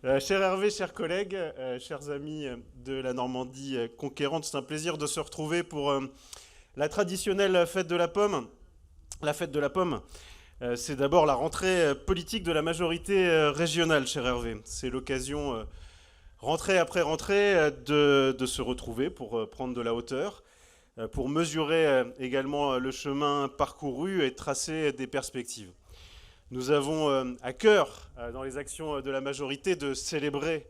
Cher Hervé, chers collègues, chers amis de la Normandie conquérante, c'est un plaisir de se retrouver pour la traditionnelle fête de la pomme. La fête de la pomme, c'est d'abord la rentrée politique de la majorité régionale, cher Hervé. C'est l'occasion, rentrée après rentrée, de se retrouver pour prendre de la hauteur, pour mesurer également le chemin parcouru et tracer des perspectives. Nous avons à cœur, dans les actions de la majorité, de célébrer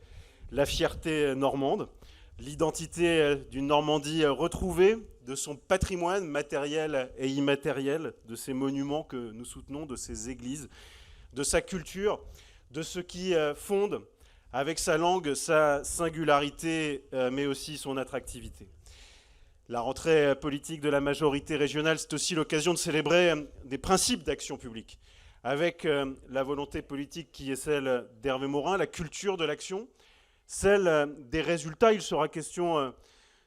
la fierté normande, l'identité d'une Normandie retrouvée, de son patrimoine matériel et immatériel, de ses monuments que nous soutenons, de ses églises, de sa culture, de ce qui fonde, avec sa langue, sa singularité, mais aussi son attractivité. La rentrée politique de la majorité régionale, c'est aussi l'occasion de célébrer des principes d'action publique, avec la volonté politique qui est celle d'Hervé Morin, la culture de l'action, celle des résultats. Il sera question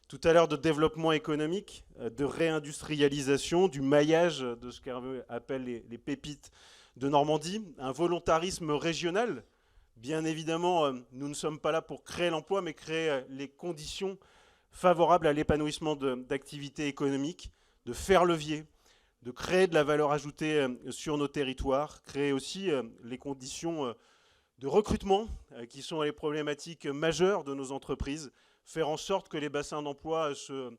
tout à l'heure de développement économique, de réindustrialisation, du maillage de ce qu'Hervé appelle les pépites de Normandie, un volontarisme régional. Bien évidemment, nous ne sommes pas là pour créer l'emploi, mais créer les conditions favorables à l'épanouissement d'activités économiques, de faire levier, de créer de la valeur ajoutée sur nos territoires, créer aussi les conditions de recrutement qui sont les problématiques majeures de nos entreprises, faire en sorte que les bassins d'emploi se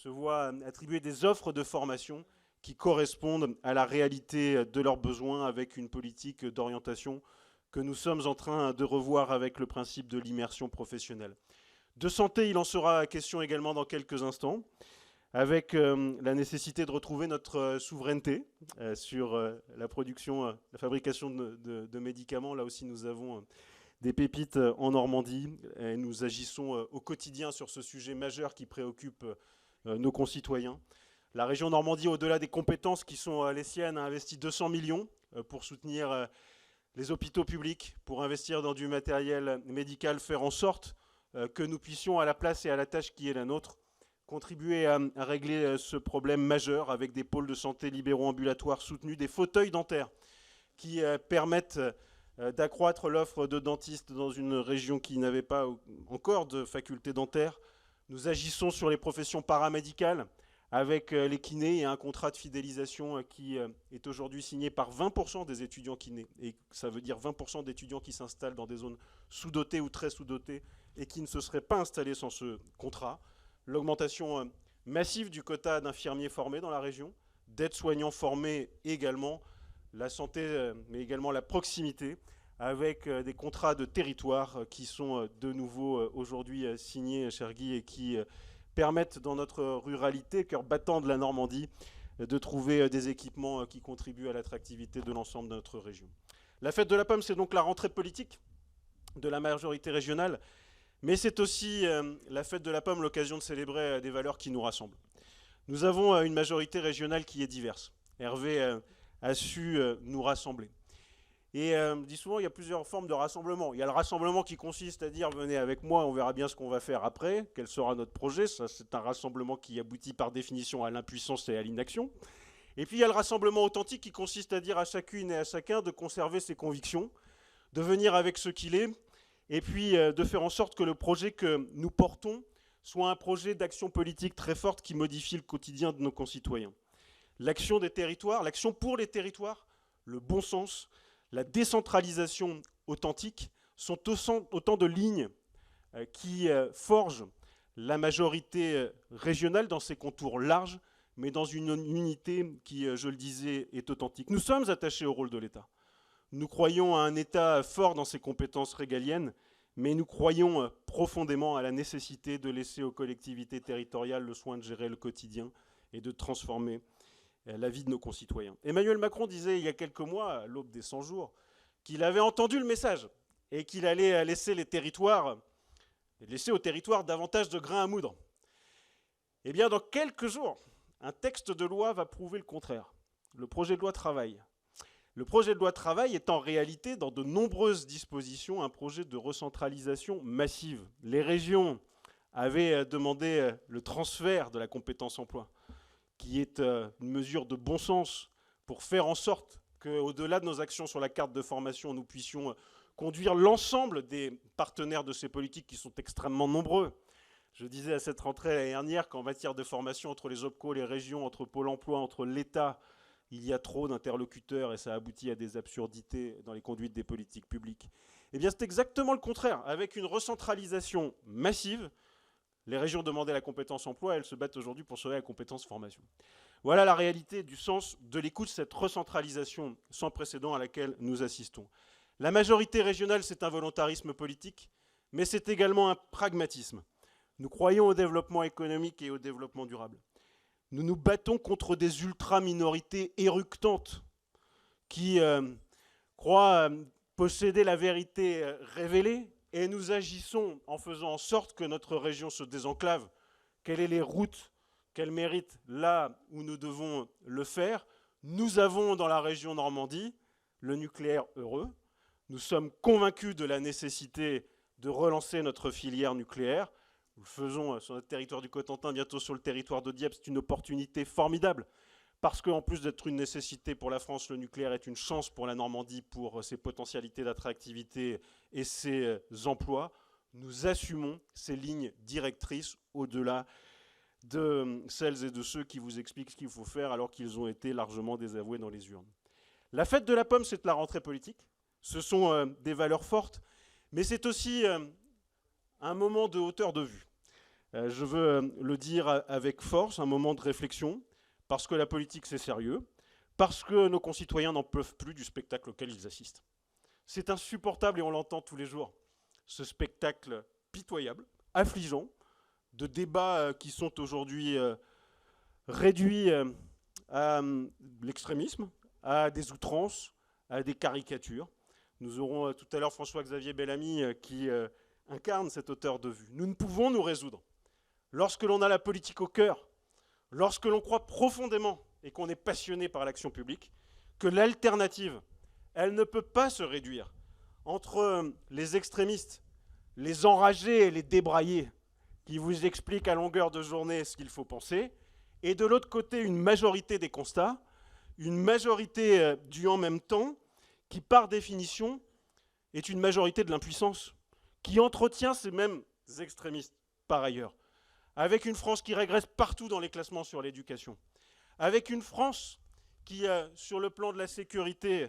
voient attribuer des offres de formation qui correspondent à la réalité de leurs besoins avec une politique d'orientation que nous sommes en train de revoir avec le principe de l'immersion professionnelle. De santé, il en sera question également dans quelques instants, avec la nécessité de retrouver notre souveraineté sur la production, la fabrication de médicaments. Là aussi, nous avons des pépites en Normandie et nous agissons au quotidien sur ce sujet majeur qui préoccupe nos concitoyens. La région Normandie, au-delà des compétences qui sont les siennes, a investi 200 millions pour soutenir les hôpitaux publics, pour investir dans du matériel médical, faire en sorte que nous puissions, à la place et à la tâche qui est la nôtre, contribuer à régler ce problème majeur avec des pôles de santé libéraux ambulatoires soutenus, des fauteuils dentaires qui permettent d'accroître l'offre de dentistes dans une région qui n'avait pas encore de faculté dentaire. Nous agissons sur les professions paramédicales avec les kinés et un contrat de fidélisation qui est aujourd'hui signé par 20% des étudiants kinés. Et ça veut dire 20% d'étudiants qui s'installent dans des zones sous-dotées ou très sous-dotées et qui ne se seraient pas installés sans ce contrat. L'augmentation massive du quota d'infirmiers formés dans la région, d'aides-soignants formés également, la santé, mais également la proximité, avec des contrats de territoire qui sont de nouveau aujourd'hui signés, cher Guy, et qui permettent dans notre ruralité, cœur battant de la Normandie, de trouver des équipements qui contribuent à l'attractivité de l'ensemble de notre région. La fête de la pomme, c'est donc la rentrée politique de la majorité régionale, mais c'est aussi la fête de la pomme, l'occasion de célébrer des valeurs qui nous rassemblent. Nous avons une majorité régionale qui est diverse. Hervé a su nous rassembler. Et je dis souvent, il y a plusieurs formes de rassemblement. Il y a le rassemblement qui consiste à dire, venez avec moi, on verra bien ce qu'on va faire après, quel sera notre projet. Ça, c'est un rassemblement qui aboutit par définition à l'impuissance et à l'inaction. Et puis il y a le rassemblement authentique qui consiste à dire à chacune et à chacun de conserver ses convictions, de venir avec ce qu'il est, et puis de faire en sorte que le projet que nous portons soit un projet d'action politique très forte qui modifie le quotidien de nos concitoyens. L'action des territoires, l'action pour les territoires, le bon sens, la décentralisation authentique sont autant de lignes qui forgent la majorité régionale dans ses contours larges, mais dans une unité qui, je le disais, est authentique. Nous sommes attachés au rôle de l'État. Nous croyons à un État fort dans ses compétences régaliennes, mais nous croyons profondément à la nécessité de laisser aux collectivités territoriales le soin de gérer le quotidien et de transformer la vie de nos concitoyens. Emmanuel Macron disait il y a quelques mois, à l'aube des 100 jours, qu'il avait entendu le message et qu'il allait laisser aux territoires davantage de grains à moudre. Eh bien, dans quelques jours, un texte de loi va prouver le contraire. Le projet de loi travail. Le projet de loi travail est en réalité, dans de nombreuses dispositions, un projet de recentralisation massive. Les régions avaient demandé le transfert de la compétence emploi, qui est une mesure de bon sens pour faire en sorte qu'au-delà de nos actions sur la carte de formation, nous puissions conduire l'ensemble des partenaires de ces politiques qui sont extrêmement nombreux. Je disais à cette rentrée l'année dernière qu'en matière de formation entre les OPCO, les régions, entre Pôle emploi, entre l'État, il y a trop d'interlocuteurs et ça aboutit à des absurdités dans les conduites des politiques publiques. Eh bien, c'est exactement le contraire. Avec une recentralisation massive, les régions demandaient la compétence emploi, elles se battent aujourd'hui pour sauver la compétence formation. Voilà la réalité du sens de l'écoute, cette recentralisation sans précédent à laquelle nous assistons. La majorité régionale, c'est un volontarisme politique, mais c'est également un pragmatisme. Nous croyons au développement économique et au développement durable. Nous nous battons contre des ultra-minorités éructantes qui croient posséder la vérité révélée, et nous agissons en faisant en sorte que notre région se désenclave, quelles sont les routes qu'elle mérite là où nous devons le faire. Nous avons dans la région Normandie le nucléaire heureux. Nous sommes convaincus de la nécessité de relancer notre filière nucléaire. Nous le faisons sur notre territoire du Cotentin, bientôt sur le territoire de Dieppe. C'est une opportunité formidable parce qu'en plus d'être une nécessité pour la France, le nucléaire est une chance pour la Normandie, pour ses potentialités d'attractivité et ses emplois. Nous assumons ces lignes directrices au-delà de celles et de ceux qui vous expliquent ce qu'il faut faire alors qu'ils ont été largement désavoués dans les urnes. La fête de la pomme, c'est la rentrée politique. Ce sont des valeurs fortes, mais c'est aussi un moment de hauteur de vue. Je veux le dire avec force, un moment de réflexion, parce que la politique c'est sérieux, parce que nos concitoyens n'en peuvent plus du spectacle auquel ils assistent. C'est insupportable et on l'entend tous les jours, ce spectacle pitoyable, affligeant, de débats qui sont aujourd'hui réduits à l'extrémisme, à des outrances, à des caricatures. Nous aurons tout à l'heure François-Xavier Bellamy qui incarne cette hauteur de vue. Nous ne pouvons nous résoudre, lorsque l'on a la politique au cœur, lorsque l'on croit profondément et qu'on est passionné par l'action publique, que l'alternative, elle ne peut pas se réduire entre les extrémistes, les enragés et les débraillés qui vous expliquent à longueur de journée ce qu'il faut penser, et de l'autre côté une majorité des constats, une majorité du en même temps, qui par définition est une majorité de l'impuissance, qui entretient ces mêmes extrémistes par ailleurs, avec une France qui régresse partout dans les classements sur l'éducation, avec une France qui, sur le plan de la sécurité,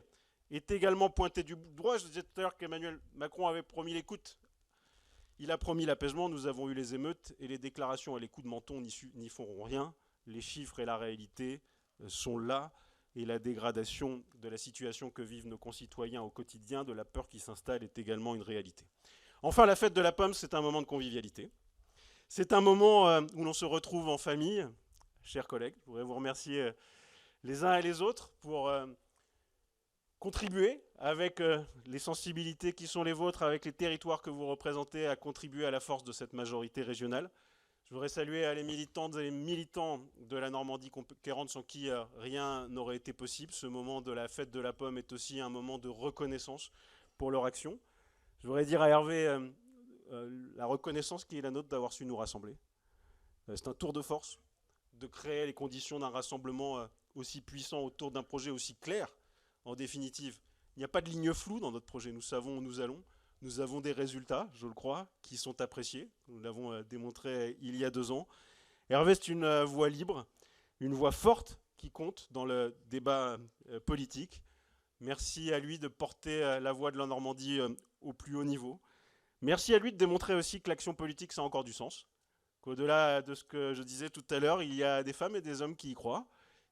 est également pointée du doigt. Je disais tout à l'heure qu'Emmanuel Macron avait promis l'écoute. Il a promis l'apaisement, nous avons eu les émeutes, et les déclarations et les coups de menton n'y feront rien. Les chiffres et la réalité sont là, et la dégradation de la situation que vivent nos concitoyens au quotidien, de la peur qui s'installe, est également une réalité. Enfin, la fête de la pomme, c'est un moment de convivialité. C'est un moment où l'on se retrouve en famille. Chers collègues, je voudrais vous remercier les uns et les autres pour contribuer avec les sensibilités qui sont les vôtres, avec les territoires que vous représentez, à contribuer à la force de cette majorité régionale. Je voudrais saluer les militantes et les militants de la Normandie conquérante sans qui rien n'aurait été possible. Ce moment de la fête de la pomme est aussi un moment de reconnaissance pour leur action. Je voudrais dire à Hervé la reconnaissance qui est la nôtre d'avoir su nous rassembler. C'est un tour de force de créer les conditions d'un rassemblement aussi puissant autour d'un projet aussi clair. En définitive, il n'y a pas de ligne floue dans notre projet. Nous savons où nous allons. Nous avons des résultats, je le crois, qui sont appréciés. Nous l'avons démontré il y a 2 ans. Hervé, c'est une voix libre, une voix forte qui compte dans le débat politique. Merci à lui de porter la voix de la Normandie au plus haut niveau. Merci à lui de démontrer aussi que l'action politique, ça a encore du sens. Qu'au-delà de ce que je disais tout à l'heure, il y a des femmes et des hommes qui y croient,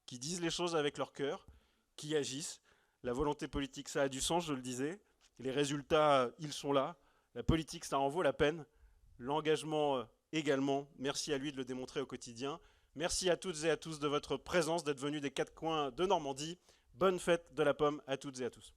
qui disent les choses avec leur cœur, qui agissent. La volonté politique, ça a du sens, je le disais. Les résultats, ils sont là. La politique, ça en vaut la peine. L'engagement également. Merci à lui de le démontrer au quotidien. Merci à toutes et à tous de votre présence, d'être venus des 4 coins de Normandie. Bonne fête de la pomme à toutes et à tous.